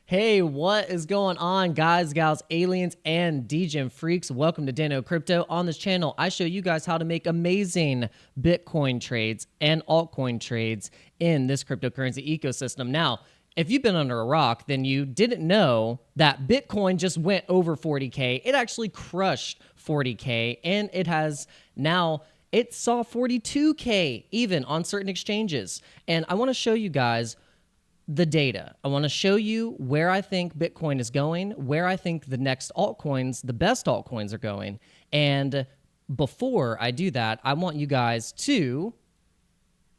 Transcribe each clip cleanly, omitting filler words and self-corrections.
Hey, what is going on, guys, gals, aliens, and degen freaks? Welcome to Dano Crypto. On this channel, I show you guys how to make amazing Bitcoin trades and altcoin trades in this cryptocurrency ecosystem. Now, if you've been under a rock, then you didn't know that Bitcoin just went over 40K. It actually crushed 40K, and it has now... it saw 42K even on certain exchanges. And I want to show you guys the data. I want to show you where I think Bitcoin is going, where I think the next altcoins, the best altcoins are going. And before I do that, I want you guys to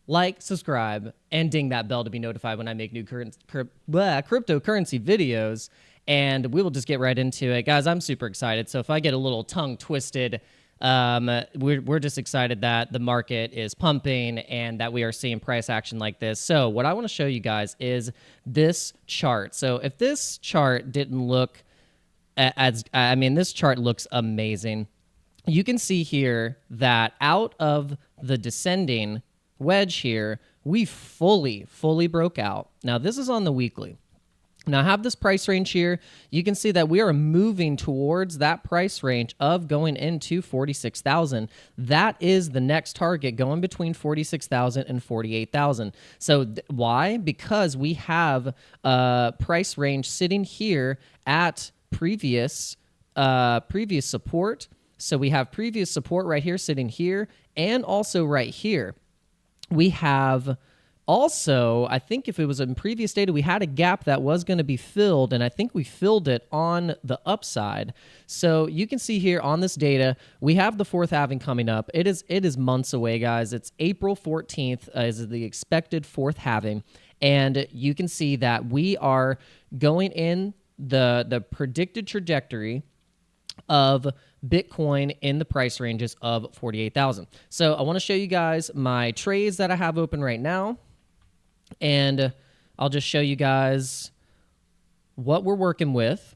like, subscribe, and ding that bell to be notified when I make new cryptocurrency videos. And we will just get right into it. Guys, I'm super excited. So if I get a little tongue twisted, we're just excited that the market is pumping and that we are seeing price action like this. So what I want to show you guys is this chart. So if this chart didn't look this chart looks amazing. You can see here that out of the descending wedge here, we fully broke out. Now this is on the weekly. Now I have this price range here. You can see that we are moving towards that price range of going into 46,000. That is the next target, going between 46,000 and 48,000. So why? Because we have a price range sitting here at previous support. So we have previous support right here sitting here, and also right here. We have also, I think if it was in previous data, we had a gap that was going to be filled, and I think we filled it on the upside. So you can see here on this data, we have the fourth halving coming up. It is months away, guys. It's April 14th is the expected fourth halving, and you can see that we are going in the predicted trajectory of Bitcoin in the price ranges of 48,000. So I want to show you guys my trades that I have open right now. And I'll just show you guys what we're working with.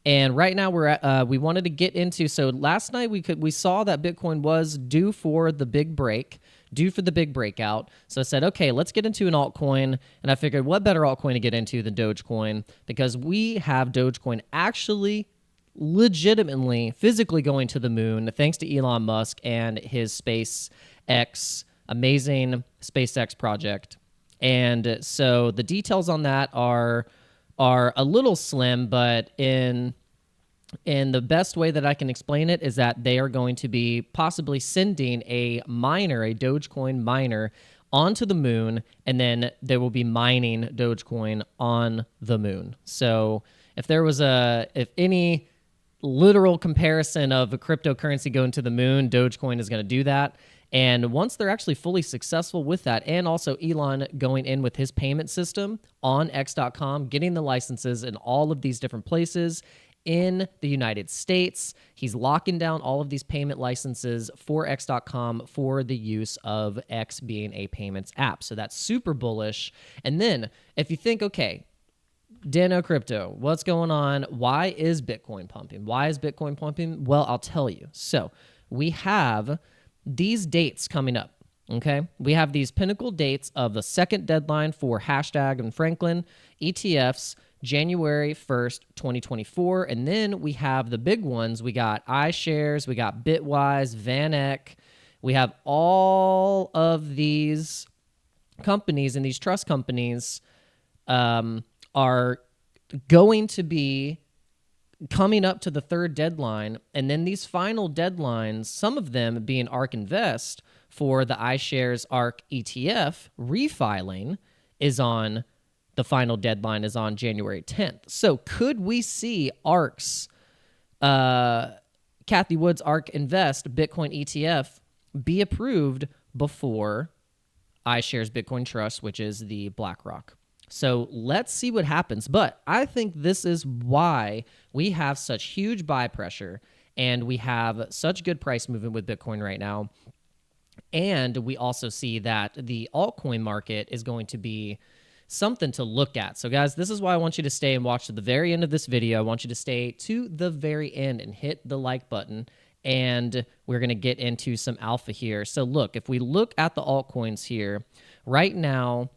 And right now we're at, we wanted to get into, so last night we saw that Bitcoin was due for the big breakout. So I said, okay, let's get into an altcoin. And I figured what better altcoin to get into than Dogecoin, because we have Dogecoin actually legitimately physically going to the moon thanks to Elon Musk and his amazing SpaceX project. And so the details on that are a little slim, but in the best way that I can explain it is that they are going to be possibly sending a Dogecoin miner, onto the moon, and then they will be mining Dogecoin on the moon. So if any literal comparison of a cryptocurrency going to the moon, Dogecoin is going to do that. And once they're actually fully successful with that, and also Elon going in with his payment system on X.com, getting the licenses in all of these different places in the United States, he's locking down all of these payment licenses for X.com for the use of X being a payments app. So that's super bullish. And then if you think, okay, Dano Crypto, what's going on? Why is Bitcoin pumping? Well, I'll tell you. So we have these dates coming up, okay? We have these pinnacle dates of the second deadline for hashtag and Franklin ETFs, January 1st, 2024. And then we have the big ones. We got iShares, we got Bitwise, VanEck. We have all of these companies, and these trust companies are going to be coming up to the third deadline. And then these final deadlines, some of them being ARK Invest for the iShares ARK ETF refiling, the final deadline is on January 10th. So could we see ARK's, Kathy Wood's ARK Invest Bitcoin ETF be approved before iShares Bitcoin Trust, which is the BlackRock? So let's see what happens. But I think this is why we have such huge buy pressure and we have such good price movement with Bitcoin right now. And we also see that the altcoin market is going to be something to look at. So guys, this is why I want you to stay and watch to the very end of this video. I want you to stay to the very end and hit the like button. And we're going to get into some alpha here. So look, if we look at the altcoins here, right now,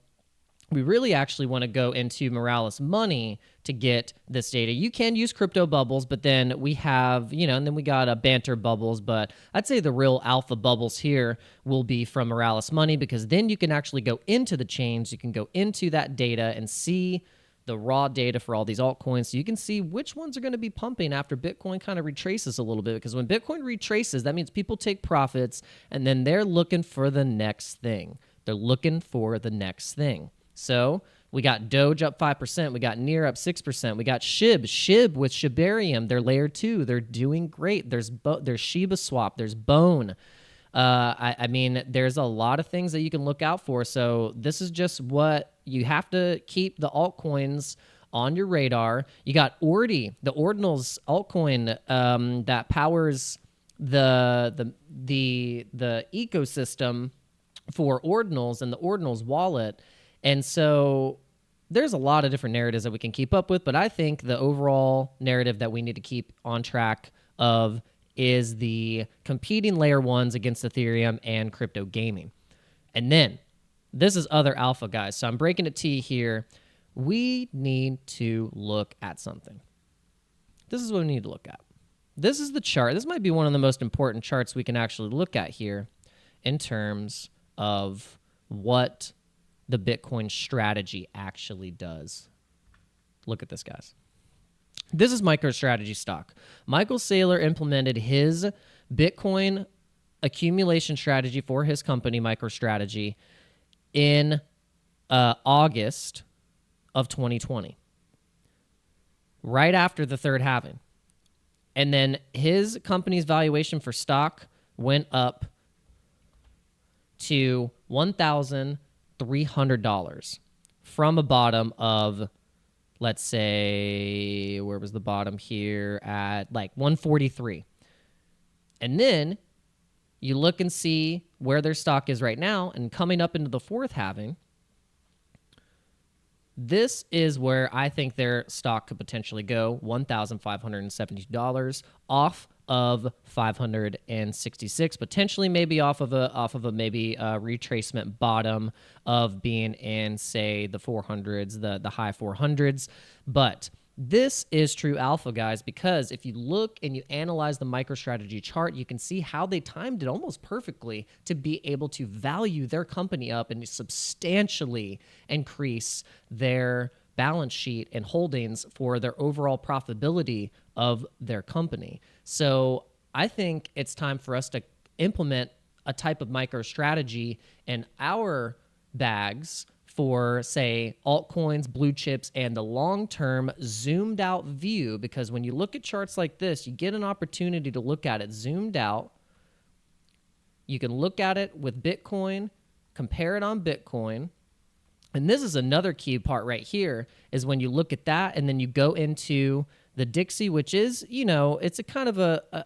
we really actually want to go into Morales Money to get this data. You can use crypto bubbles, but then we have, and then we got a banter bubbles, but I'd say the real alpha bubbles here will be from Morales Money, because then you can actually go into the chains, you can go into that data and see the raw data for all these altcoins, so you can see which ones are going to be pumping after Bitcoin kind of retraces a little bit, because when Bitcoin retraces, that means people take profits, and then they're looking for the next thing. They're looking for the next thing. So we got Doge up 5%. We got Near up 6%. We got Shib with Shibarium. They're layer 2. They're doing great. There's Shiba Swap. There's Bone. I mean, there's a lot of things that you can look out for. So this is just what you have to keep the altcoins on your radar. You got Ordi, the Ordinals altcoin that powers the ecosystem for Ordinals and the Ordinals wallet. And so there's a lot of different narratives that we can keep up with, but I think the overall narrative that we need to keep on track of is the competing layer ones against Ethereum and crypto gaming. And then this is other alpha, guys. So I'm breaking it to you here. We need to look at something. This is what we need to look at. This is the chart. This might be one of the most important charts we can actually look at here in terms of what the Bitcoin strategy actually does. Look at this, guys. This is MicroStrategy stock. Michael Saylor implemented his Bitcoin accumulation strategy for his company, MicroStrategy, in August of 2020, right after the third halving. And then his company's valuation for stock went up to $1,300 from a bottom of, let's say, where was the bottom here? At like 143. And then you look and see where their stock is right now, and coming up into the fourth halving, this is where I think their stock could potentially go, $1,570 off of 566, potentially maybe off of a maybe a retracement bottom of being in, say, the 400s, the high 400s. But this is true alpha, guys, because if you look and you analyze the MicroStrategy chart, you can see how they timed it almost perfectly to be able to value their company up and substantially increase their balance sheet and holdings for their overall profitability of their company. So I think it's time for us to implement a type of MicroStrategy in our bags for, say, altcoins, blue chips, and the long-term zoomed out view, because when you look at charts like this, you get an opportunity to look at it zoomed out. You can look at it with Bitcoin, compare it on Bitcoin. And this is another key part right here, is when you look at that and then you go into the Dixie, which is, it's a kind of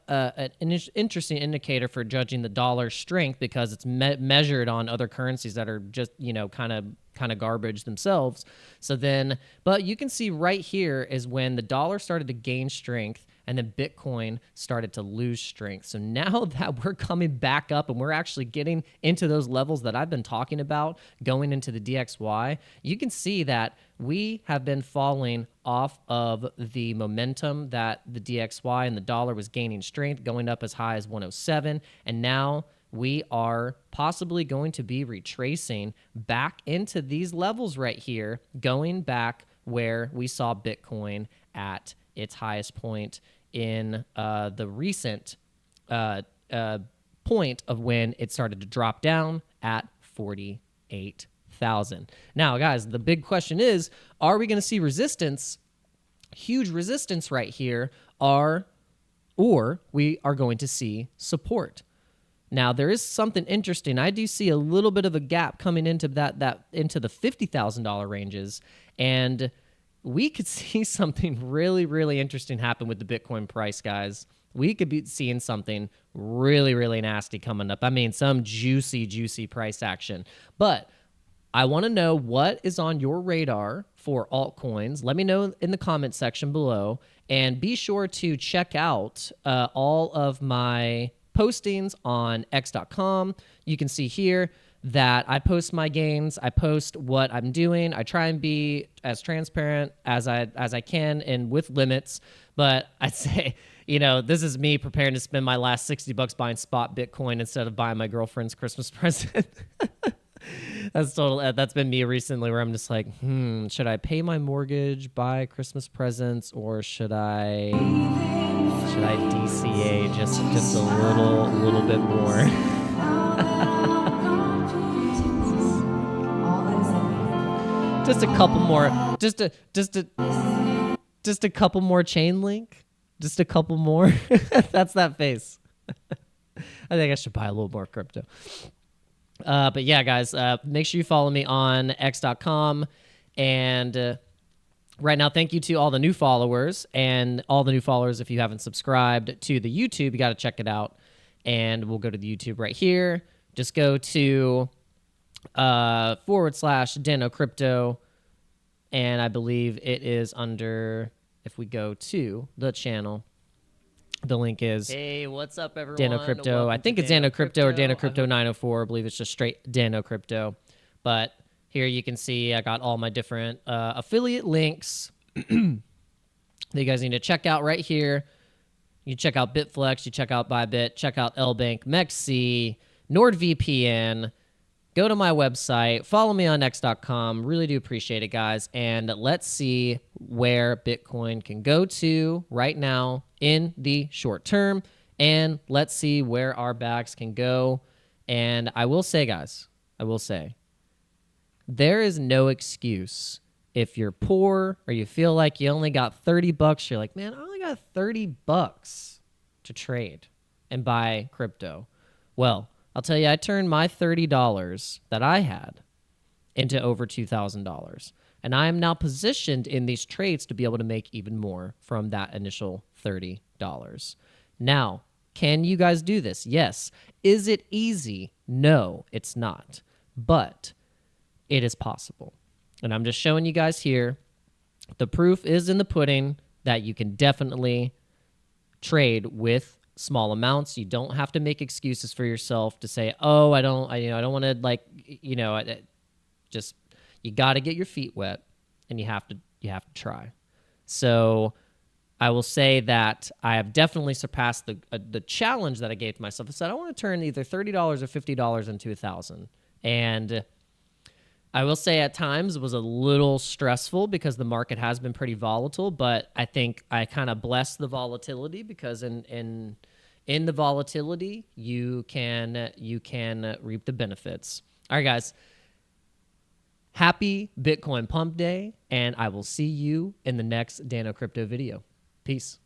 an interesting indicator for judging the dollar's strength, because it's measured on other currencies that are just, kind of garbage themselves. So then, but you can see right here is when the dollar started to gain strength and then Bitcoin started to lose strength. So now that we're coming back up and we're actually getting into those levels that I've been talking about going into the DXY, you can see that we have been falling off of the momentum that the DXY and the dollar was gaining strength, going up as high as 107. And now we are possibly going to be retracing back into these levels right here, going back where we saw Bitcoin at its highest point in the recent point of when it started to drop down at 48,000. Now, guys, the big question is, are we going to see resistance, huge resistance right here, or we are going to see support? Now, there is something interesting. I do see a little bit of a gap coming into into the $50,000 ranges, and we could see something really, really interesting happen with the Bitcoin price, guys. We could be seeing something really, really nasty coming up. I mean, some juicy, juicy price action. But I want to know what is on your radar for altcoins. Let me know in the comment section below, and be sure to check out all of my postings on x.com. You can see here that I post my gains, I post what I'm doing. I try and be as transparent as I can and with limits. But I'd say, this is me preparing to spend my last $60 buying spot Bitcoin instead of buying my girlfriend's Christmas present. That's been me recently, where I'm just like, should I pay my mortgage, buy Christmas presents, or should I DCA just a little bit more? Just a couple more, just a couple more chain link, just a couple more. That's that face. I think I should buy a little more crypto. But yeah, guys, make sure you follow me on x.com. And right now, thank you to all the new followers. And all the new followers, if you haven't subscribed to the YouTube, you got to check it out. And we'll go to the YouTube right here. Just go to /Dano Crypto. And I believe it is under, if we go to the channel, the link is, hey, what's up, everyone? Dano Crypto. Welcome I think it's Dano Crypto or Dano Crypto 904. I believe it's just straight Dano Crypto. But here you can see I got all my different affiliate links that you guys need to check out right here. You check out BITFLEX, you check out BYBIT, check out LBANK, MEXC, NordVPN. Go to my website, follow me on x.com. Really do appreciate it, guys. And let's see where Bitcoin can go to right now in the short term. And let's see where our backs can go. And I will say, guys, there is no excuse if you're poor or you feel like you only got $30. You're like, man, I only got $30 to trade and buy crypto. Well, I'll tell you, I turned my $30 that I had into over $2,000. And I am now positioned in these trades to be able to make even more from that initial $30. Now, can you guys do this? Yes. Is it easy? No, it's not. But it is possible. And I'm just showing you guys here. The proof is in the pudding that you can definitely trade with small amounts. You don't have to make excuses for yourself to say, "Oh, I don't want to just." You got to get your feet wet, and you have to try. So, I will say that I have definitely surpassed the challenge that I gave to myself. I said I want to turn either $30 or $50 into $1,000, and I will say at times it was a little stressful because the market has been pretty volatile, but I think I kind of blessed the volatility because in the volatility you can reap the benefits. All right, guys. Happy Bitcoin Pump Day, and I will see you in the next Dano Crypto video. Peace.